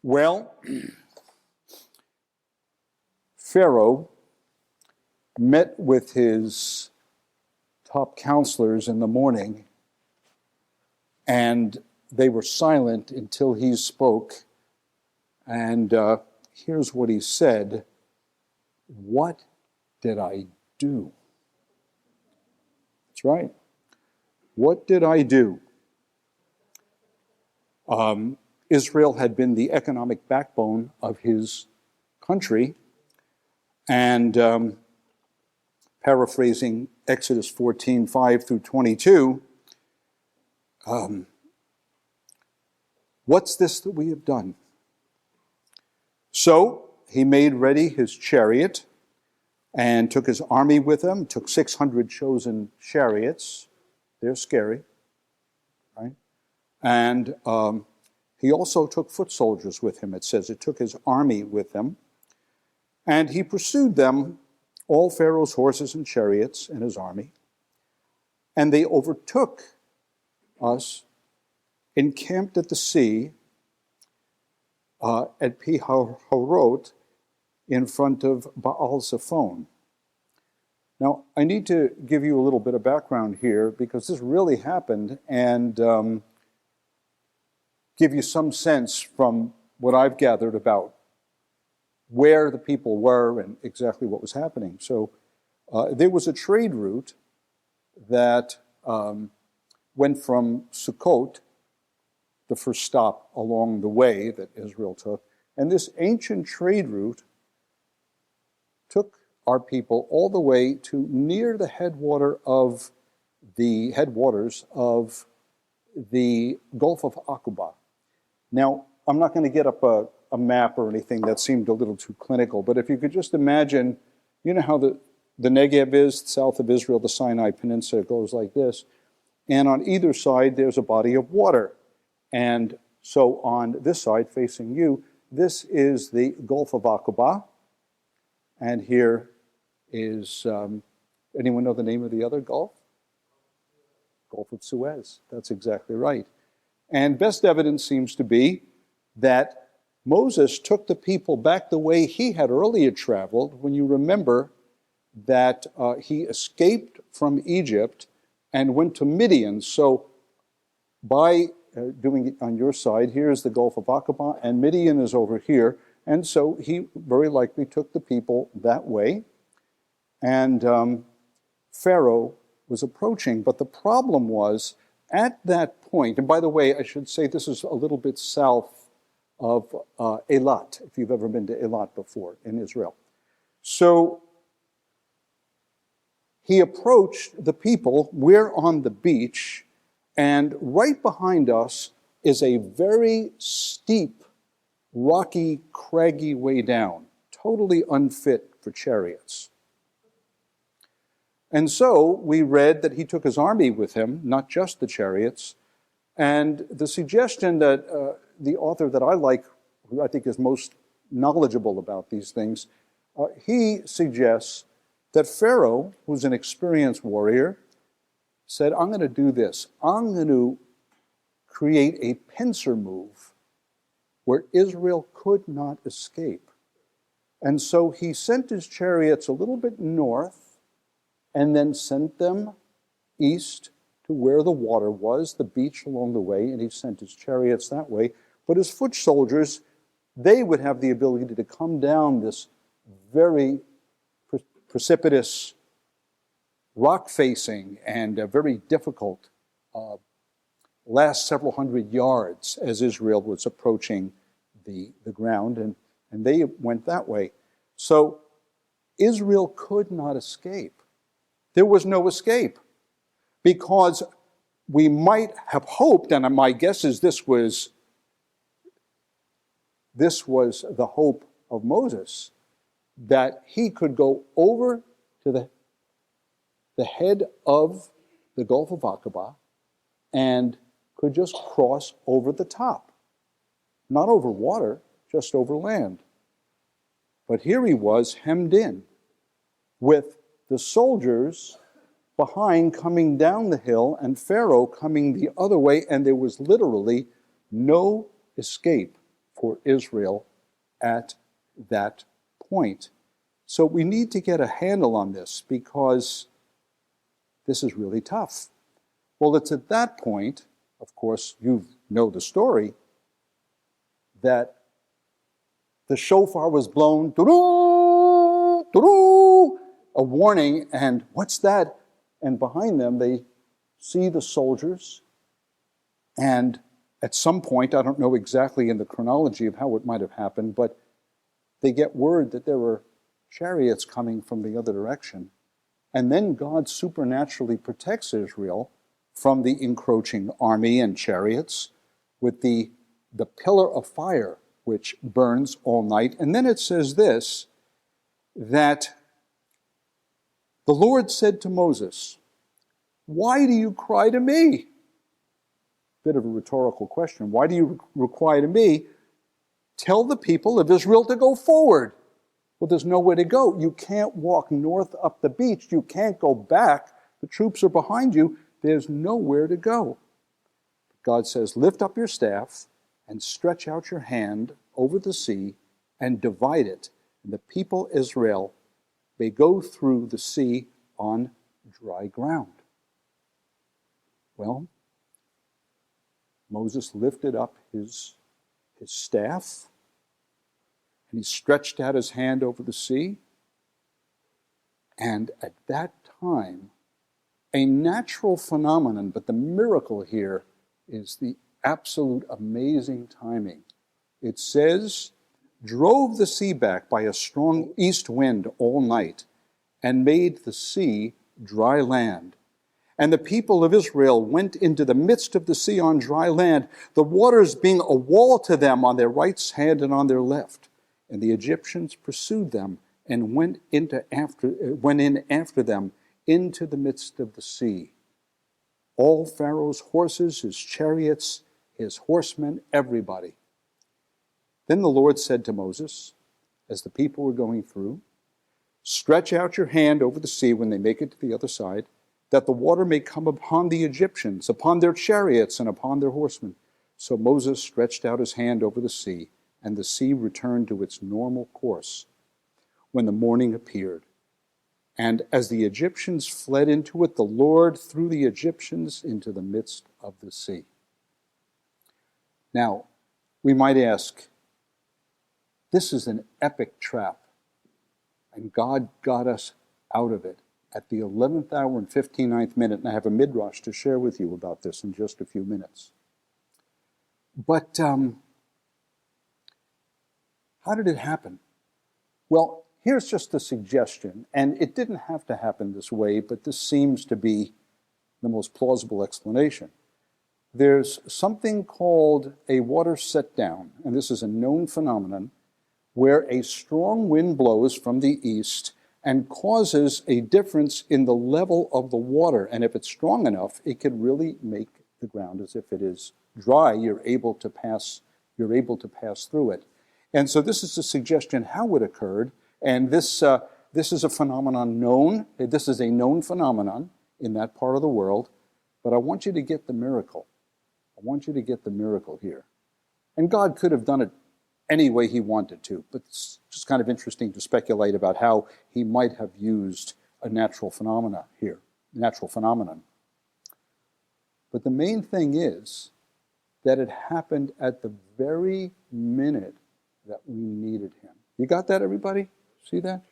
Well, Pharaoh met with his top counselors in the morning, and they were silent until he spoke. And here's what he said: "What did I do?" That's right. What did I do? Israel had been the economic backbone of his country, and paraphrasing Exodus 14:5 through 22, what's this that we have done? So he made ready his chariot and took his army with him, took 600 chosen chariots. They're scary, right? And he also took foot soldiers with him, it says. It took his army with him. And he pursued them, all Pharaoh's horses and chariots and his army. And they overtook us, encamped at the sea, at Pi-Hahiroth, in front of Baal-Zephon. Now, I need to give you a little bit of background here, because this really happened, and give you some sense from what I've gathered about where the people were and exactly what was happening. So there was a trade route that went from Sukkot, the first stop along the way that Israel took, and this ancient trade route took our people all the way to near the headwaters of the Gulf of Aqaba. Now, I'm not going to get up a map or anything. That seemed a little too clinical, but if you could just imagine, you know how the Negev is, south of Israel, the Sinai Peninsula goes like this, and on either side there's a body of water. And so on this side, facing you, this is the Gulf of Aqaba, and here is, anyone know the name of the other Gulf? Gulf of Suez. That's exactly right. And best evidence seems to be that Moses took the people back the way he had earlier traveled, when you remember that he escaped from Egypt and went to Midian. So by doing it on your side, here's the Gulf of Aqaba, and Midian is over here. And so he very likely took the people that way. And Pharaoh was approaching. But the problem was, at that point, and by the way, I should say this is a little bit south of Eilat, if you've ever been to Eilat before in Israel. So he approached the people. We're on the beach, and right behind us is a very steep, rocky, craggy way down, totally unfit for chariots. And so we read that he took his army with him, not just the chariots. And the suggestion that the author that I like, who I think is most knowledgeable about these things, he suggests that Pharaoh, who's an experienced warrior, said, I'm going to do this. I'm going to create a pincer move where Israel could not escape. And so he sent his chariots a little bit north, and then sent them east to where the water was, the beach along the way, and he sent his chariots that way. But his foot soldiers, they would have the ability to come down this very precipitous, rock-facing, and very difficult last several hundred yards as Israel was approaching the ground, and they went that way. So Israel could not escape. There was no escape, because we might have hoped, and my guess is this was the hope of Moses, that he could go over to the head of the Gulf of Aqaba and could just cross over the top. Not over water, just over land. But here he was, hemmed in, with the soldiers behind coming down the hill and Pharaoh coming the other way, and there was literally no escape for Israel at that point. So we need to get a handle on this because this is really tough. Well, it's at that point, of course, you know the story, that the shofar was blown, doo-doo, doo-doo, a warning, and what's that? And behind them, they see the soldiers, and at some point, I don't know exactly in the chronology of how it might have happened, but they get word that there were chariots coming from the other direction. And then God supernaturally protects Israel from the encroaching army and chariots with the pillar of fire, which burns all night. And then it says this, that the Lord said to Moses, "Why do you cry to me?" Bit of a rhetorical question. Why do you cry to me? Tell the people of Israel to go forward. Well, there's nowhere to go. You can't walk north up the beach. You can't go back. The troops are behind you. There's nowhere to go. God says, lift up your staff and stretch out your hand over the sea and divide it. And the people Israel may go through the sea on dry ground. Well, Moses lifted up his staff, and he stretched out his hand over the sea. And at that time, a natural phenomenon, but the miracle here is the absolute amazing timing. It says, drove the sea back by a strong east wind all night, and made the sea dry land. And the people of Israel went into the midst of the sea on dry land, the waters being a wall to them on their right hand and on their left. And the Egyptians pursued them and went in after them into the midst of the sea. All Pharaoh's horses, his chariots, his horsemen, everybody. Then the Lord said to Moses, as the people were going through, stretch out your hand over the sea when they make it to the other side, that the water may come upon the Egyptians, upon their chariots, and upon their horsemen. So Moses stretched out his hand over the sea, and the sea returned to its normal course when the morning appeared. And as the Egyptians fled into it, the Lord threw the Egyptians into the midst of the sea. Now, we might ask, this is an epic trap, and God got us out of it at the 11th hour and 59th minute, and I have a midrash to share with you about this in just a few minutes. But how did it happen? Well, here's just a suggestion, and it didn't have to happen this way, but this seems to be the most plausible explanation. There's something called a water set down, and this is a known phenomenon, where a strong wind blows from the east and causes a difference in the level of the water. And if it's strong enough, it could really make the ground as if it is dry. You're able to pass through it. And so this is a suggestion how it occurred. And this is a phenomenon known. This is a known phenomenon in that part of the world. But I want you to get the miracle. I want you to get the miracle here. And God could have done it any way he wanted to, but it's just kind of interesting to speculate about how he might have used a natural phenomenon. But the main thing is that it happened at the very minute that we needed him. You got that, everybody? See that?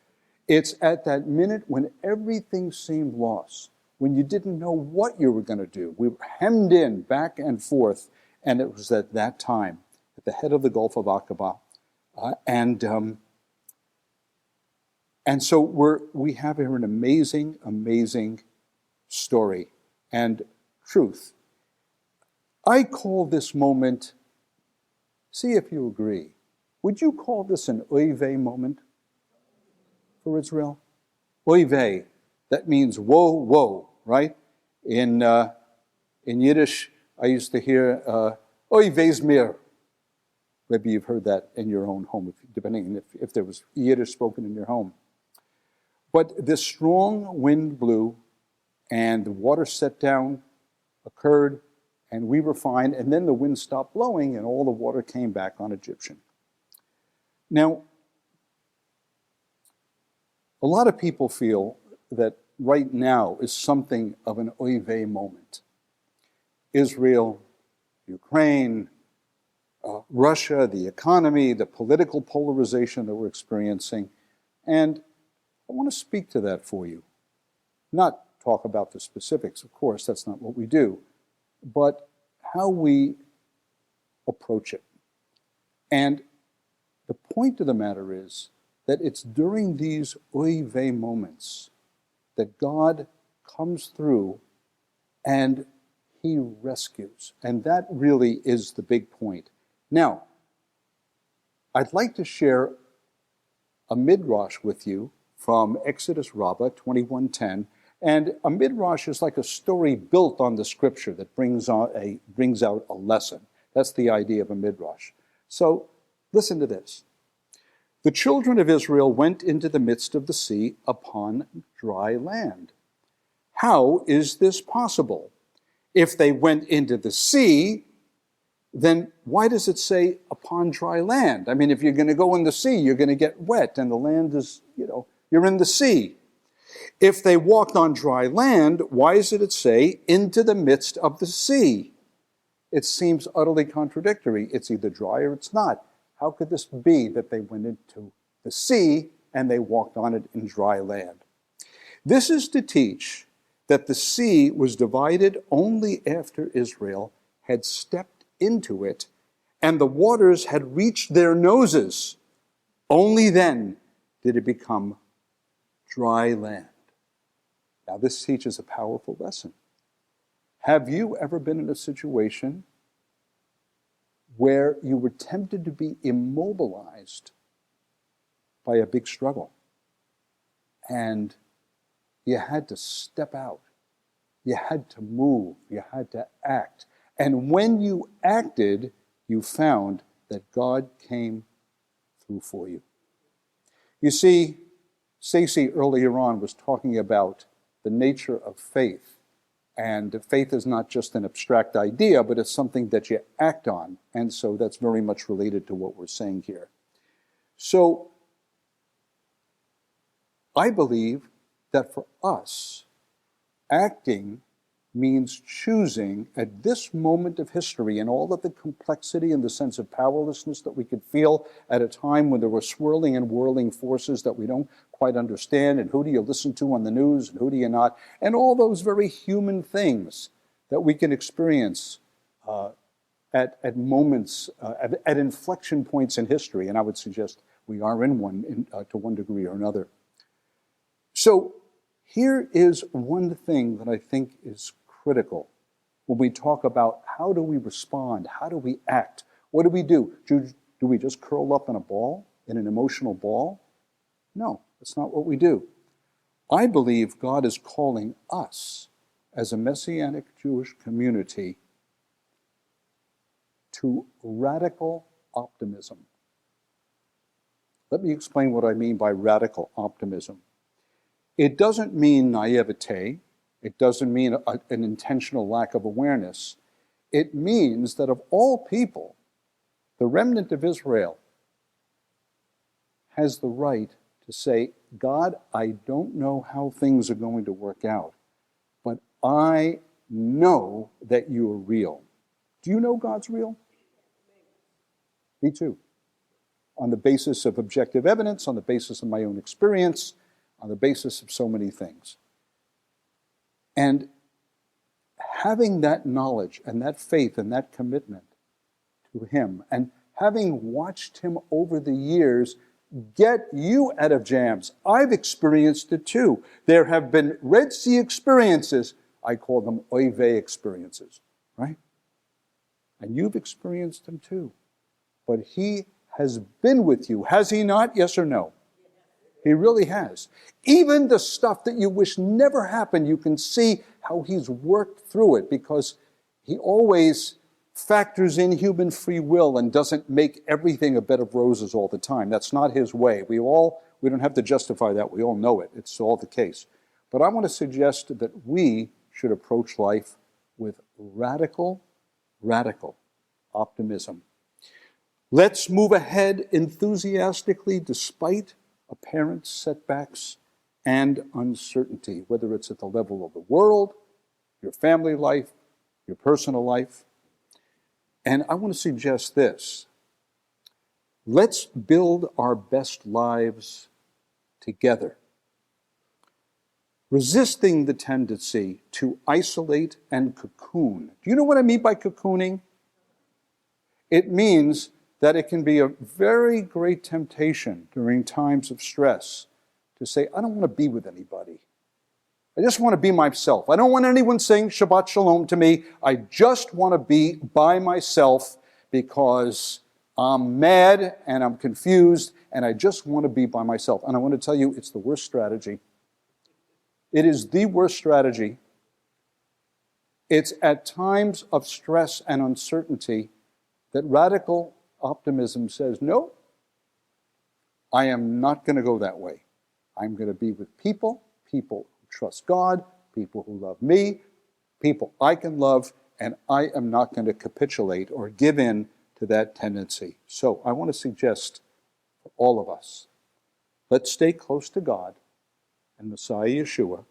It's at that minute when everything seemed lost, when you didn't know what you were going to do. We were hemmed in back and forth, and it was at that time, at the head of the Gulf of Aqaba. And so we have here an amazing, amazing story and truth. I call this moment, see if you agree, would you call this an oy vey moment for Israel? Oy vey, that means woe, woe, right? In Yiddish, I used to hear oy vey's mir. Maybe you've heard that in your own home, depending on if there was Yiddish spoken in your home. But this strong wind blew, and the water set down occurred, And we were fine, and then the wind stopped blowing, and all the water came back on Egyptian. Now, a lot of people feel that right now is something of an oy vey moment. Israel, Ukraine, Russia, the economy, the political polarization that we're experiencing. And I want to speak to that for you. Not talk about the specifics, of course, that's not what we do, but how we approach it. And the point of the matter is that it's during these oy vey moments that God comes through and he rescues. And that really is the big point. Now, I'd like to share a midrash with you from Exodus Rabbah 21:10. And a midrash is like a story built on the scripture that brings out a lesson. That's the idea of a midrash. So listen to this. The children of Israel went into the midst of the sea upon dry land. How is this possible? If they went into the sea, then why does it say upon dry land? I mean, if you're going to go in the sea, you're going to get wet, and the land is, you're in the sea. If they walked on dry land, why does it say into the midst of the sea? It seems utterly contradictory. It's either dry or it's not. How could this be that they went into the sea and they walked on it in dry land? This is to teach that the sea was divided only after Israel had stepped into it and the waters had reached their noses. Only then did it become dry land. Now, this teaches a powerful lesson. Have you ever been in a situation where you were tempted to be immobilized by a big struggle and you had to step out, you had to move, you had to act, and when you acted, you found that God came through for you? You see, Stacey earlier on was talking about the nature of faith. And faith is not just an abstract idea, but it's something that you act on. And so that's very much related to what we're saying here. So I believe that for us, acting means choosing at this moment of history and all of the complexity and the sense of powerlessness that we could feel at a time when there were swirling and whirling forces that we don't quite understand, and who do you listen to on the news and who do you not, and all those very human things that we can experience at moments, at inflection points in history, and I would suggest we are in one to one degree or another. So here is one thing that I think is critical when we talk about how do we respond, how do we act, what do we do? Do we just curl up in a ball, in an emotional ball? No, that's not what we do. I believe God is calling us as a Messianic Jewish community to radical optimism. Let me explain what I mean by radical optimism. It doesn't mean naivete. It doesn't mean an intentional lack of awareness. It means that of all people, the remnant of Israel has the right to say, God, I don't know how things are going to work out, but I know that you are real. Do you know God's real? Me too. On the basis of objective evidence, on the basis of my own experience, on the basis of so many things. And having that knowledge and that faith and that commitment to him, and having watched him over the years get you out of jams. I've experienced it too. There have been Red Sea experiences. I call them oy vey experiences, right? And you've experienced them too. But he has been with you, has he not? Yes or no? He really has. Even the stuff that you wish never happened, you can see how he's worked through it, because he always factors in human free will and doesn't make everything a bed of roses all the time. That's not his way. We don't have to justify that. We all know it. It's all the case. But I want to suggest that we should approach life with radical Radical optimism. Let's move ahead enthusiastically despite apparent setbacks and uncertainty, whether it's at the level of the world, your family life, your personal life. And I want to suggest this. Let's build our best lives together, resisting the tendency to isolate and cocoon. Do you know what I mean by cocooning? It means that it can be a very great temptation during times of stress to say, I don't want to be with anybody. I just want to be myself. I don't want anyone saying Shabbat Shalom to me. I just want to be by myself because I'm mad and I'm confused and I just want to be by myself. And I want to tell you, it's the worst strategy. It is the worst strategy. It's at times of stress and uncertainty that radical optimism says, no, I am not going to go that way. I'm going to be with people who trust God, people who love me, people I can love, and I am not going to capitulate or give in to that tendency. So I want to suggest for all of us, let's stay close to God and Messiah Yeshua,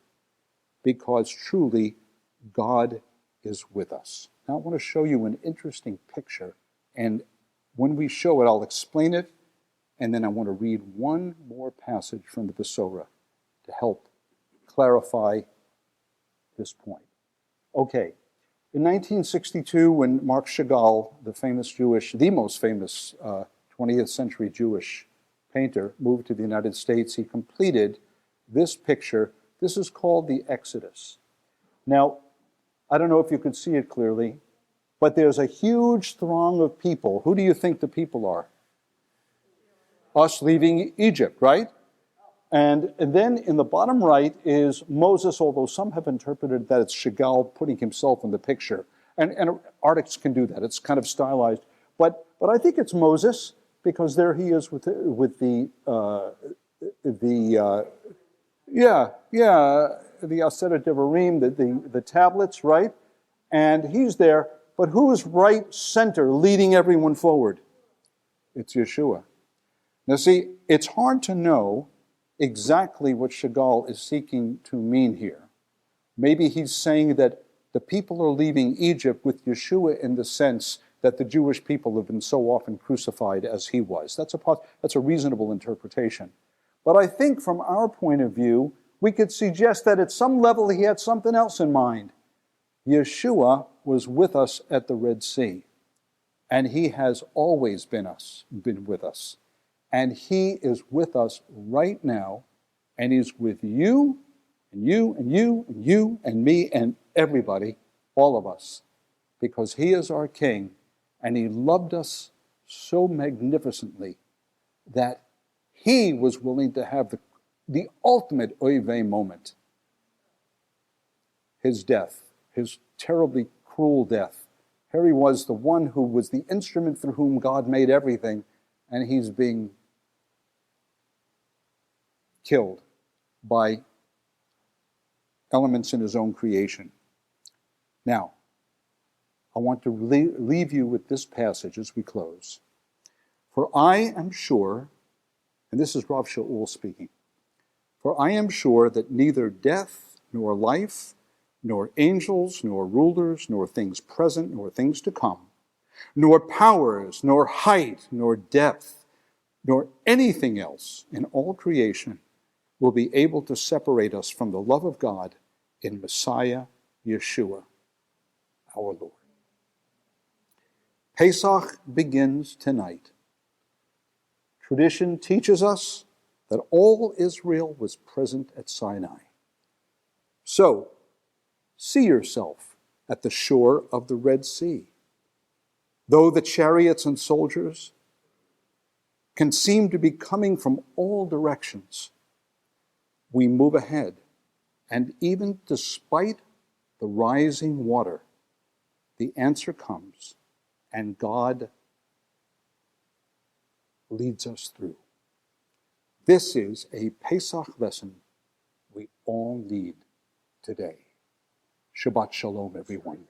because truly God is with us. Now I want to show you an interesting picture, and when we show it, I'll explain it, and then I want to read one more passage from the Besorah to help clarify this point. Okay, in 1962, when Marc Chagall, the most famous 20th century Jewish painter, moved to the United States, he completed this picture. This is called the Exodus. Now, I don't know if you can see it clearly, but there's a huge throng of people. Who do you think the people are? Us leaving Egypt, right? And then in the bottom right is Moses, although some have interpreted that it's Chagall putting himself in the picture. And artists can do that. It's kind of stylized. But I think it's Moses, because there he is with the Aseret Devarim, the tablets, right? And he's there. But who is right center, leading everyone forward? It's Yeshua. Now see, it's hard to know exactly what Chagall is seeking to mean here. Maybe he's saying that the people are leaving Egypt with Yeshua in the sense that the Jewish people have been so often crucified as he was. That's a reasonable interpretation. But I think from our point of view, we could suggest that at some level he had something else in mind. Yeshua was with us at the Red Sea, and he has always been with us. And he is with us right now, and he's with you, and you, and you, and you, and me, and everybody, all of us, because he is our King, and he loved us so magnificently that he was willing to have the ultimate oivei moment, his death, his terribly cruel death. Here he was, the one who was the instrument through whom God made everything, and he's being killed by elements in his own creation. Now, I want to leave you with this passage as we close. For I am sure, and this is Rav Shaul speaking, for I am sure that neither death, nor life, nor angels, nor rulers, nor things present, nor things to come, nor powers, nor height, nor depth, nor anything else in all creation will be able to separate us from the love of God in Messiah Yeshua, our Lord. Pesach begins tonight. Tradition teaches us that all Israel was present at Sinai. So, see yourself at the shore of the Red Sea. Though the chariots and soldiers can seem to be coming from all directions, we move ahead, and even despite the rising water, the answer comes, and God leads us through. This is a Pesach lesson we all need today. Shabbat Shalom, everyone.